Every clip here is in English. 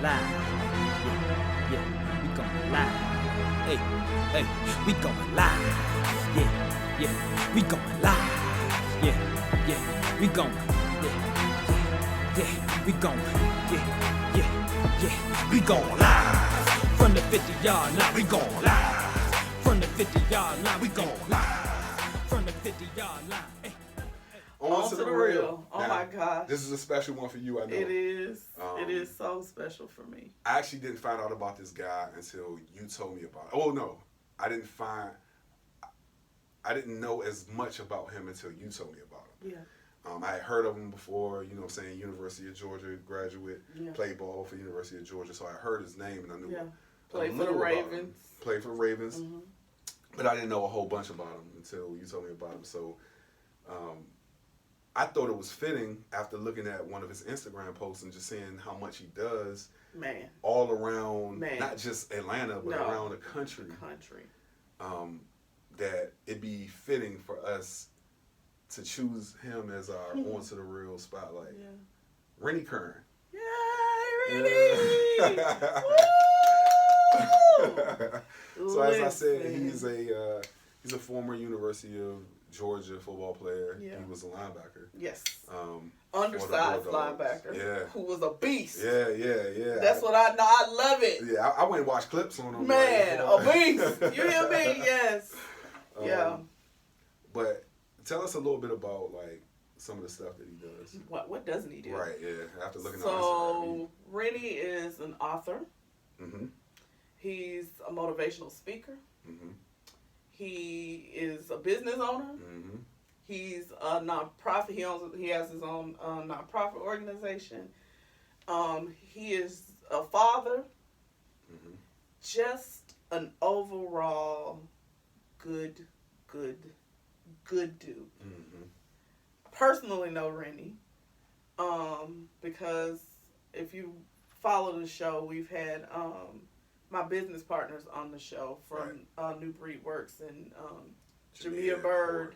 live. Yeah, yeah, we going live. Hey, hey, we going live. Yeah, yeah, we going live. Yeah, yeah, we going. Yeah, yeah, we going. Yeah, yeah, yeah, we going live. From the 50-yard line, we going live. From the 50-yard line, we going live. From the 50-yard line. Hey. On to the real. Oh now, my gosh. This is a special one for you, I know. It is. It is so special for me. I actually didn't find out about this guy until you told me about it. Oh, no. I didn't know as much about him until you told me about him. Yeah. I had heard of him before, you know what I'm saying, University of Georgia graduate, played ball for University of Georgia, so I heard his name and I knew Played for the Ravens. Played for the Ravens, but I didn't know a whole bunch about him until you told me about him. So I thought it was fitting after looking at one of his Instagram posts and just seeing how much he does all around, not just Atlanta, but around the country. That it'd be fitting for us to choose him as our On to the Real spotlight. Yeah. Rennie Curran. Yay, Rennie! So as I said, he's a former University of Georgia football player. Yeah. He was a linebacker. Yes. Undersized linebacker. Yeah. Who was a beast. Yeah. That's what I know. I love it. Yeah, I went and watched clips on him. Man, a beast. You hear me? Yes. Yeah. But tell us a little bit about like some of the stuff that he does. What doesn't he do? Right. Yeah. After looking at So Rennie is an author. Mm-hmm. He's a motivational speaker. Mm-hmm. He is a business owner. Mm-hmm. He's a nonprofit. He has his own nonprofit organization. He is a father. Mm-hmm. Just an overall good dude. Mm-hmm. Personally know Rennie because if you follow the show, we've had my business partners on the show from New Breed Works and Jamia Bird.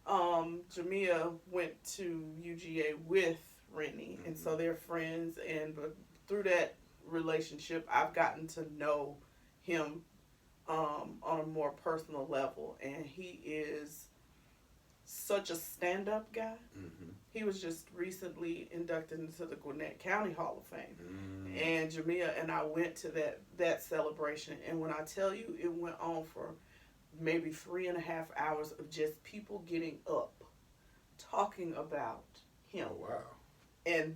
Jamia went to UGA with Rennie, and so they're friends. But through that relationship, I've gotten to know him on a more personal level, and he is such a stand-up guy. Mm-hmm. He was just recently inducted into the Gwinnett County Hall of Fame. Mm-hmm. And Jamia and I went to that celebration, and when I tell you, it went on for maybe 3.5 hours of just people getting up, talking about him. Oh, wow. And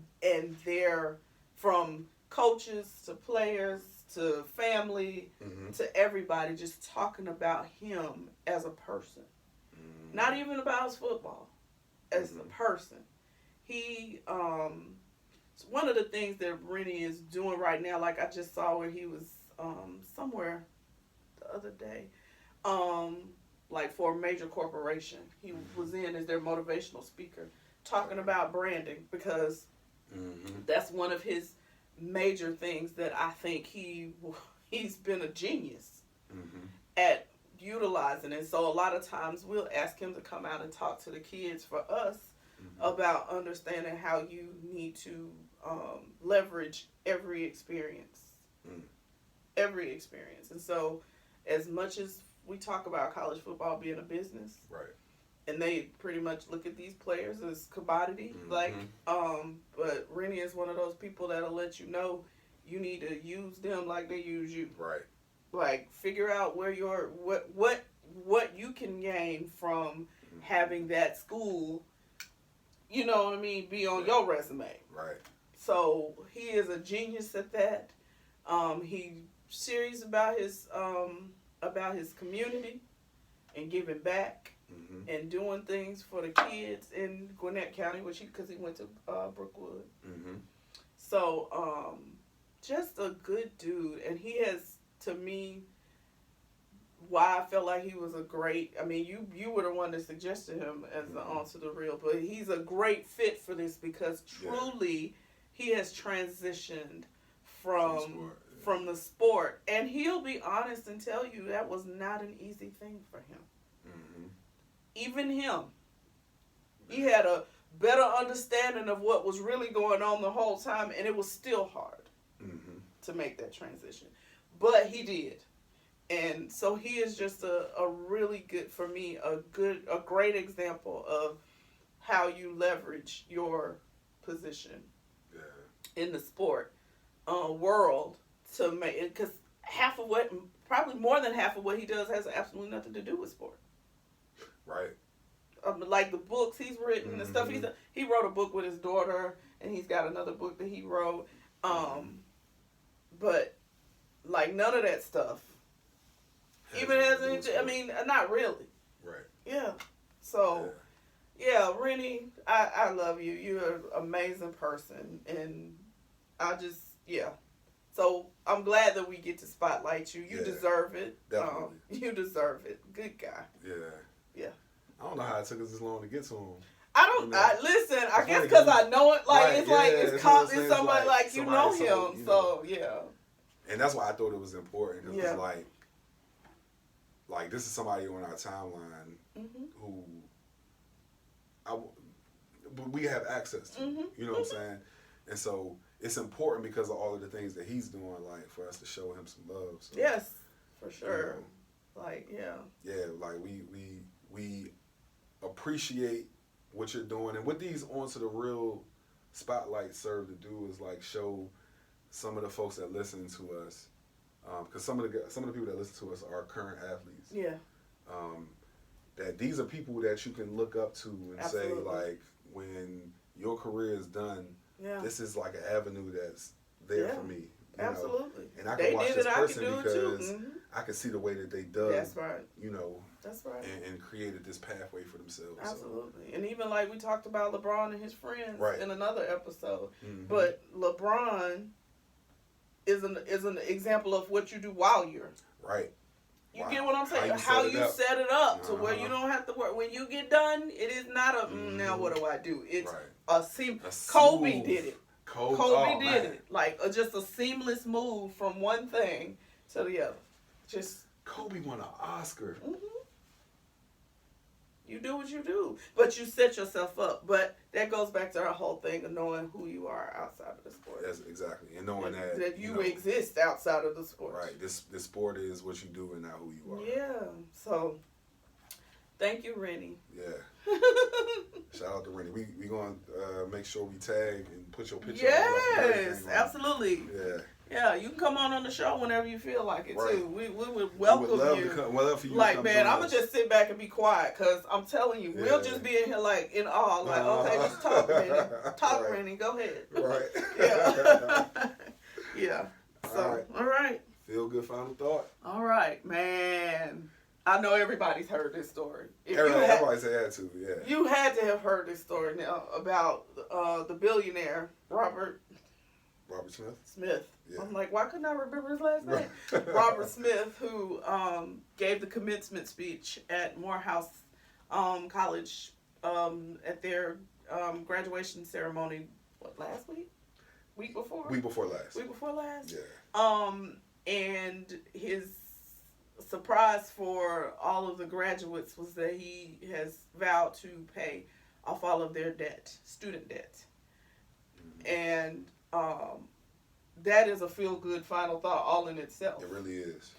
they're from coaches to players to family to everybody, just talking about him as a person. Not even about his football, as a person. He, one of the things that Rennie is doing right now, like I just saw where he was somewhere the other day, like for a major corporation. He was in as their motivational speaker, talking about branding, because that's one of his major things that I think he's been a genius at utilizing. And so a lot of times we'll ask him to come out and talk to the kids for us about understanding how you need to leverage every experience. Every experience. And so as much as we talk about college football being a business, and they pretty much look at these players as commodity, but Rennie is one of those people that'll let you know you need to use them like they use you. Right. Like, figure out where what you can gain from having that school, you know what I mean, be on your resume. Right. So he is a genius at that. He's serious about his community and giving back and doing things for the kids in Gwinnett County, because he went to Brookwood. So just a good dude, and he has, to me, why I felt like he was a great, I mean, you were the one that suggested him as the On to the Real, but he's a great fit for this because truly he has transitioned from the sport, and he'll be honest and tell you that was not an easy thing for him. Even him. He had a better understanding of what was really going on the whole time, and it was still hard. to make that transition. But he did. And so he is just a really good, for me, a great example of how you leverage your position in the sport world to make it, because probably more than half of what he does has absolutely nothing to do with sport. Right. Like the books he's written and stuff. He wrote a book with his daughter, and he's got another book that he wrote. But like none of that stuff even has anything. I mean, not really. Right. Yeah. So, yeah, Rennie, I love you. You're an amazing person, and I just So I'm glad that we get to spotlight you. You deserve it. Definitely. You deserve it. Good guy. Yeah. Yeah. I don't know how it took us this long to get to him. I don't. Listen. I guess because I know it. Like it's somebody like you know him. So yeah. And that's why I thought it was important, because it's like this is somebody on our timeline who we have access to. You know what I'm saying? And so it's important because of all of the things that he's doing, like for us to show him some love. So, yes, for sure. Like like we appreciate what you're doing, and what these Onto the Real spotlights serve to do is like show some of the folks that listen to us, because some of the people that listen to us are current athletes. Yeah. That these are people that you can look up to and say, like, when your career is done, this is like an avenue that's there for me. Absolutely. Know? And I can watch this person because I can see the way that they dug. That's right. You know. That's right. And created this pathway for themselves. Absolutely. So. And even like we talked about LeBron and his friends in another episode. But LeBron is an example of what you do while you're You get what I'm saying? How you set it up to where you don't have to work. When you get done, it is not a now what do I do? It's a Kobe did it. Kobe did it. Like just a seamless move from one thing to the other. Just Kobe won an Oscar. You do what you do, but you set yourself up. But that goes back to our whole thing of knowing who you are outside of the sport. That's exactly, and knowing that you exist outside of the sport. Right. This sport is what you do and not who you are. Yeah. So, thank you, Rennie. Yeah. Shout out to Rennie. We gonna make sure we tag and put your picture. Yes, absolutely. Yeah. Yeah, you can come on the show whenever you feel like it too. We would welcome you. Love for you. Like, man, I'm gonna just sit back and be quiet, because I'm telling you, we'll just be in here like in awe, like, okay, just talk, Rennie. Talk, Rennie. Go ahead. Right. Yeah. Yeah. So, all right. Feel good final thought. All right, man. I know everybody's heard this story. Everybody's had to, yeah. You had to have heard this story now about the billionaire Robert Smith. Yeah. I'm like, why couldn't I remember his last name? Robert Smith, who gave the commencement speech at Morehouse College at their graduation ceremony, last week? Week before? Week before last. Week before last? Yeah. And his surprise for all of the graduates was that he has vowed to pay off all of their student debt. And that is a feel-good final thought all in itself. It really is.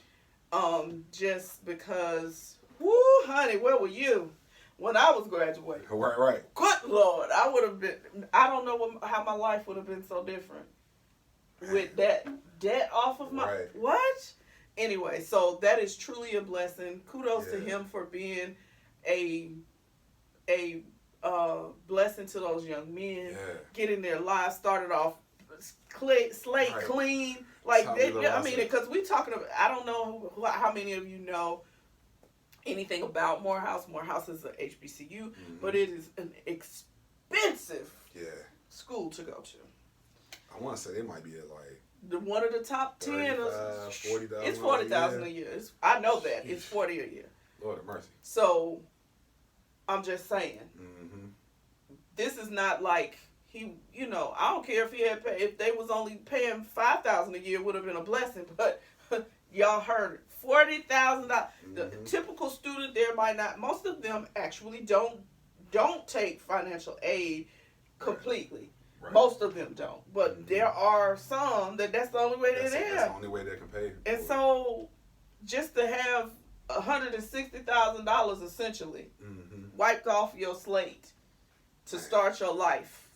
Just because, woo, honey, where were you when I was graduating? Right. Good Lord, I would have been, I don't know how my life would have been so different with that debt off of my, what? Anyway, so that is truly a blessing. Kudos to him for being a blessing to those young men, getting their lives started off slate clean. Like, I mean, because we talking about, I don't know how many of you know anything about Morehouse. Morehouse is a HBCU, but it is an expensive school to go to. I want to say they might be at like one of the top 10. 40,000. It's 40,000 a year. I know that. It's 40 a year. Lord of mercy. So, I'm just saying. This is not like I don't care if he had if they was only paying $5,000 a year, would have been a blessing. But y'all heard it, $40,000. The typical student there might not. Most of them actually don't take financial aid completely. Right. Most of them don't, but there are some that's the only way That's they the only way they can pay. And so, just to have $160,000 essentially wiped off your slate to start your life,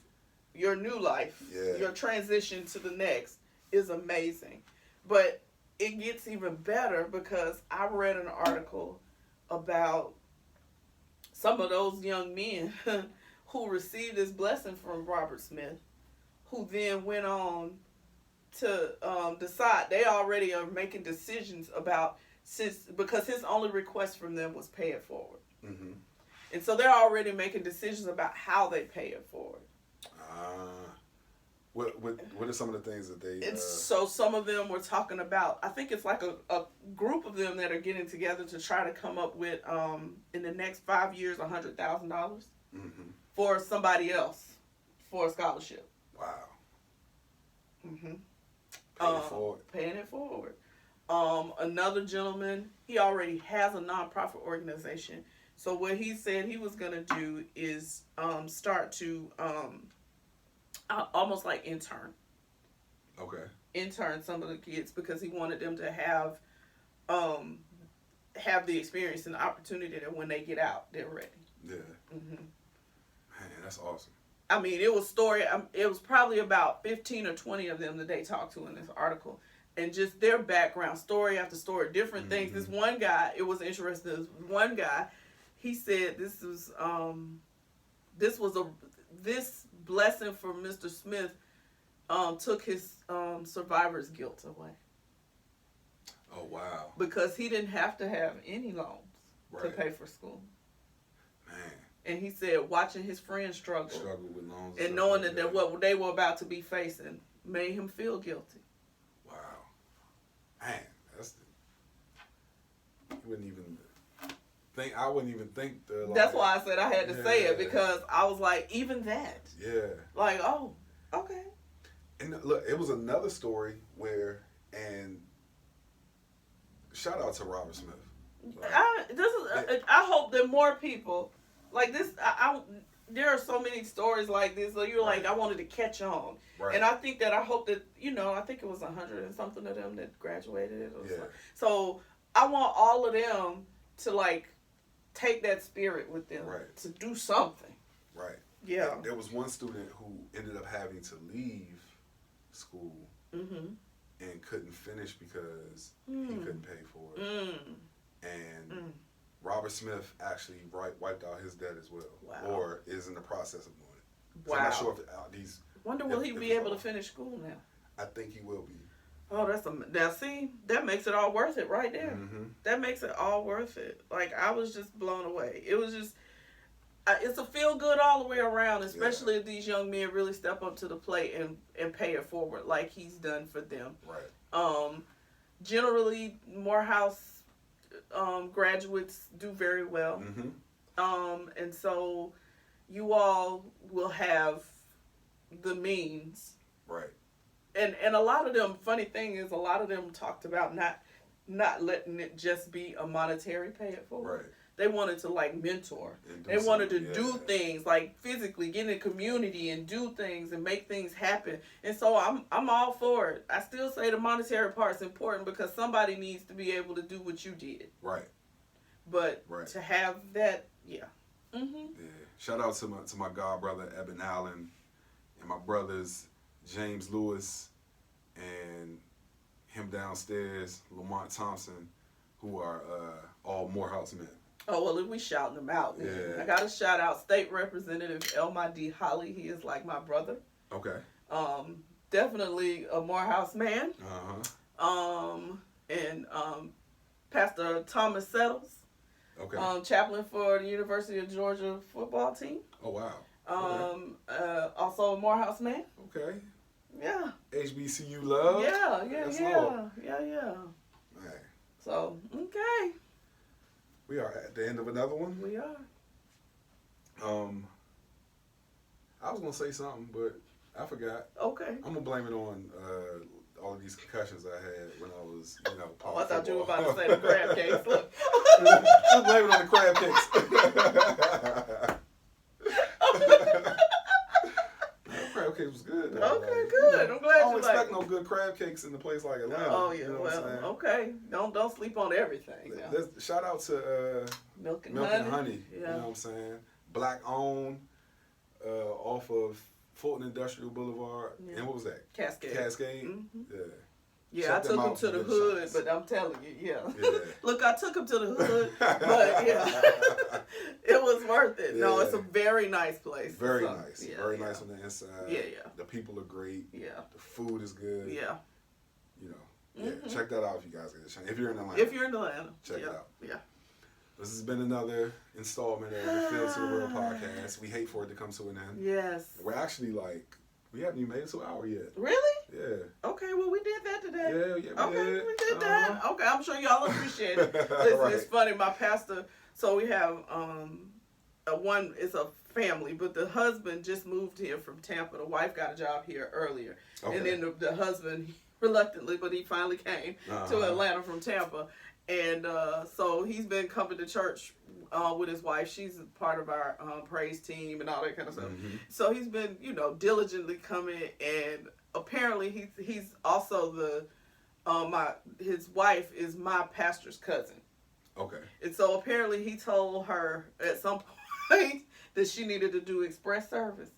your new life, your transition to the next is amazing. But it gets even better because I read an article about some of those young men who received this blessing from Robert Smith, who then went on to decide. They already are making decisions about, because his only request from them was pay it forward. Mm-hmm. And so they're already making decisions about how they pay it forward. What are some of the things that they... So some of them were talking about, I think it's like a group of them that are getting together to try to come up with, in the next 5 years, $100,000 for somebody else for a scholarship. Wow. Mm-hmm. Paying it forward. Another gentleman, he already has a nonprofit organization. So what he said he was going to do is start to almost like intern. Okay. Intern some of the kids because he wanted them to have the experience and the opportunity that when they get out, they're ready. Yeah. Mm-hmm. Man, that's awesome. I mean, it was probably about 15 or 20 of them that they talked to in this article. And just their background, story after story, different things. This one guy, it was interesting. This one guy, he said this blessing from Mr. Smith took his survivor's guilt away. Oh, wow. Because he didn't have to have any loans to pay for school. Man. And he said watching his friends struggle with loans and knowing that what they were about to be facing made him feel guilty. Wow. Man, you wouldn't even think, I wouldn't even think. That's why I said I had to say it, because I was like, even that. Yeah. Like, oh, okay. And look, it was another story where, and shout out to Robert Smith. Like, I hope that more people like this. There are so many stories like this. So you're like, I wanted to catch on, and I think that I hope that I think it was 100 and something of them that graduated. So I want all of them to like take that spirit with them to do something. Right. Yeah. There was one student who ended up having to leave school and couldn't finish because he couldn't pay for it. And Robert Smith actually wiped out his debt as well. Wow. Or is in the process of doing it. So I'm not sure if these... Will he be able to finish school now? I think he will be. Oh, now see, that makes it all worth it right there. Mm-hmm. That makes it all worth it. Like, I was just blown away. It was just... it's a feel good all the way around, especially if these young men really step up to the plate and pay it forward like he's done for them. Right. Generally, Morehouse graduates do very well. Mm-hmm. And so you all will have the means. Right. And a lot of them, funny thing is, a lot of them talked about not letting it just be a monetary pay it forward. Right. They wanted to like mentor. They wanted to do things like physically get in the community and do things and make things happen. And so I'm all for it. I still say the monetary part's important because somebody needs to be able to do what you did. Right. But to have that, Mm-hmm. Yeah. Shout out to my god brother Eben Allen and my brothers James Lewis and him downstairs, Lamont Thompson, who are all Morehouse men. Oh, well, if we shouting them out, man. I got to shout out State Representative Elmadi Holly. He is like my brother. Okay. Definitely a Morehouse man. And Pastor Thomas Settles. Okay. Chaplain for the University of Georgia football team. Oh, wow. Also a Morehouse man. Okay. Yeah. HBCU love. Yeah. Man. So, okay. We are at the end of another one. We are. I was gonna say something, but I forgot. Okay. I'm gonna blame it on all of these concussions I had when I was, I thought you were about to say the crab cakes. Look. I'm blaming it on the crab cakes. Crab cakes good crab cakes in a place like Atlanta. Oh yeah, you know what I'm saying? okay. Don't sleep on everything. Now. Shout out to Milk and Honey. Honey. You know what I'm saying? Black owned, off of Fulton Industrial Boulevard. Yeah. And what was that? Cascade. Mm-hmm. Yeah. Yeah, Check I took them him out to for the good hood, shots. but I'm telling you, yeah. Yeah. Look, I took him to the hood, but yeah, it was worth it. No, it's a very nice place. Very So, nice. yeah, Very yeah. nice on the inside. Yeah. The people are great. Yeah. The food is good. Yeah. You know. Yeah. Check that out if you guys get a chance. If you're in Atlanta. If you're in Atlanta. Check it out. Yeah. This has been another installment of the Field to the Real podcast. We hate for it to come to an end. Yes. We're actually we haven't even made it to an hour yet. Really? Yeah. Okay, well, we did that today. Yeah, we did. We did that. Okay, I'm sure y'all appreciate it. Listen, Right. It's funny. My pastor, so we have it's a family, but the husband just moved here from Tampa. The wife got a job here earlier. Okay. And then the husband, reluctantly, but he finally came to Atlanta from Tampa. And so he's been coming to church with his wife. She's a part of our praise team and all that kind of stuff. Mm-hmm. So he's been, diligently coming. And apparently he's also his wife is my pastor's cousin. Okay. And so apparently he told her at some point that she needed to do express service.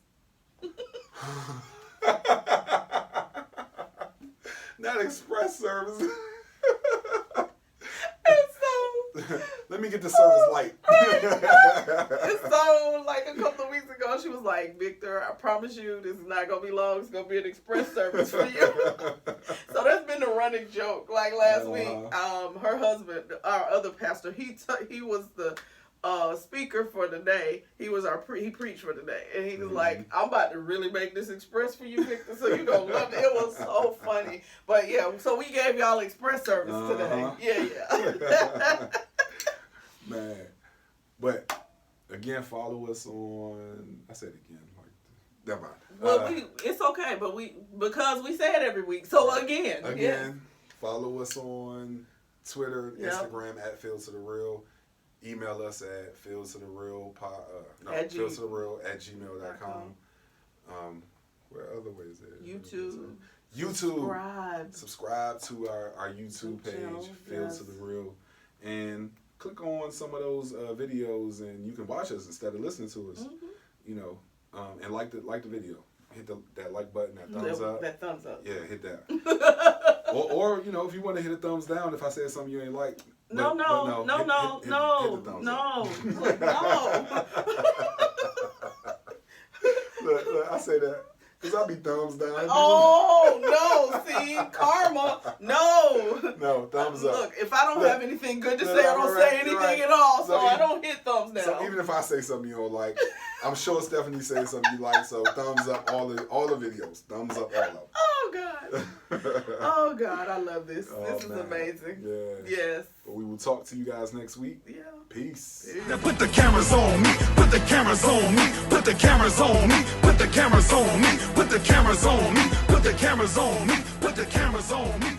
Not express service. Let me get the service light. And so, like a couple of weeks ago, she was like, Victor, I promise you this is not going to be long. It's going to be an express service for you. So that's been the running joke. Like last week, her husband, our other pastor, he was the speaker for the day. He was he preached for the day. And he was like, I'm about to really make this express for you, Victor, so you're going to love it. It was so funny. But yeah, so we gave y'all express service today. Yeah. Man. But again, follow us on, I said again, never mind. Well, it's okay, but because we say it every week. So again, follow us on Twitter, Instagram at Field to the Real. Email us at fieldtothereal@gmail.com. Where other ways there? YouTube. Subscribe to our YouTube page, Field to the Real, and click on some of those videos, and you can watch us instead of listening to us. And like the video. Hit that like button, that thumbs up. That thumbs up. Yeah, hit that. or if you want to hit a thumbs down if I said something you ain't like. No. Hit the thumbs up. Look, I say that because I be thumbs down. Oh no! See, karma. No, thumbs up. Look, if I don't have anything good to say, I don't say anything at all. So I don't hit thumbs down. So even if I say something you don't like, I'm sure Stephanie says something you like. So thumbs up all the videos. Thumbs up all of them. Oh God, I love this. This is man. amazing. Yeah. Yes. But we will talk to you guys next week. Yeah. Peace. Now put the cameras on me, put the cameras on me, put the cameras on me, put the cameras on me, put the cameras on me, put the cameras on me, put the cameras on me.